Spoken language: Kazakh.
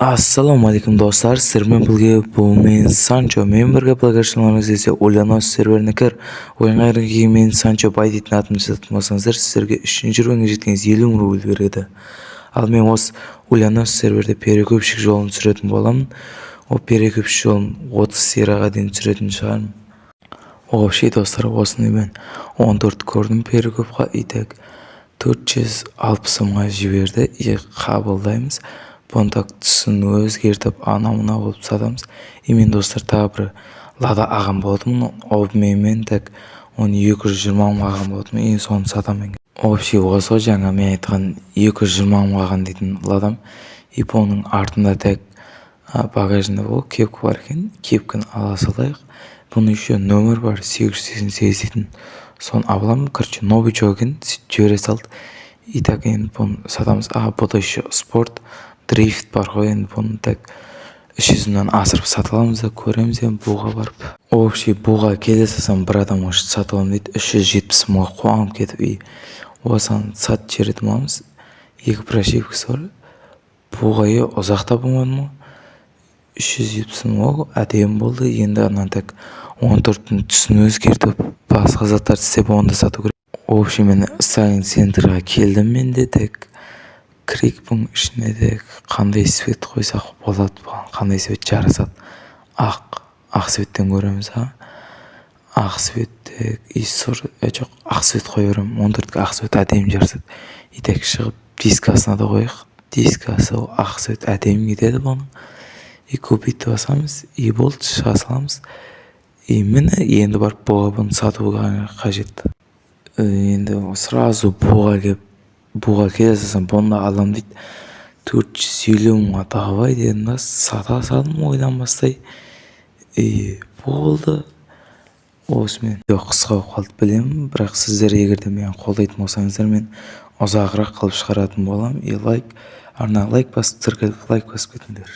Ассалаумағалейкум достар, сіздермен бірге бұл мен Санчо. Мен бірге плagashыларыңыз десе Ульянос серверіне кір. Ойынға кірген мен Санчо бай дейтін атымды жазатын болсаңыздар, сіздерге 3-ші рөліңе жеткеніңіз 50 рубль береді. Ал мен осы Ульянос серверде перекөпшік жолын түсіретін боламын. Ол перекөпшік жолын 30 серияға дейін түсіретін шығармын. Вообще достар, осыны мен 14 көрдім перекөпқа, итек 460 мыңға жіберді. Қабылдаймыз. Контактысын өзгертіп ана-мына болып сатамыз. Мен достар тағы бір лада ағам болдым. Мен тек 220 мың ағам болдым. Соны сатамын. Вообще осы жаңа мен айтқан 220 мың ағам дейтін ладам. Оның артында тек багажында ол кепка бар екен. Кепканы ала салайық. Бұның еще нөмір бар 888 дейтін. Соны алам. Короче, новый жоген жібере салды. И так енді бұны сатамыз. Бұда еще спорт дрифт бар ғой, енді бұны тек 300 мыңнан асырып сатыламыз да көреміз енді буға барып. Вообще буға келе салсам бір адам үшін сатып аламын дейді. 370 мыңға қуанып кетіп, осыны сатып жіберетін боламыз. Екі прошивкасы бар. Буға ұзақта болмады ма? 370 мың әдемі болды. Енді анан тек 14-тің түсін өзгертіп басқа заттар істеп онда сату керек. Вообще мен сайын центрға келдім, менде тек крикпің ішіне де қандай свет қойсақ болады, қандай свет жарасады. Ақ светтен көреміз. Ақ светтек жоқ, ақ свет қой берем. 14-ке ақ свет әдемі жарасады. Итек шығып дискасына да қойық. Дискасы ақ свет әдемі кетеді бұның. Купитті басамыз, болды, шыға саламыз. Міне енді барып бұға бұны сатуға қажет. Енді сразу буға келе салсам бұны алам дейді. 450 мыңға давай дедім, сата салдым ойланбастай. Болды. Осымен қысқа болып қалды білемін, бірақ сіздер егерде мені қолдайтын болсаңыздар, мен ұзағырақ қылып шығаратын болам. Арна лайк басып, тіркеліп лайк басып кетіңдер.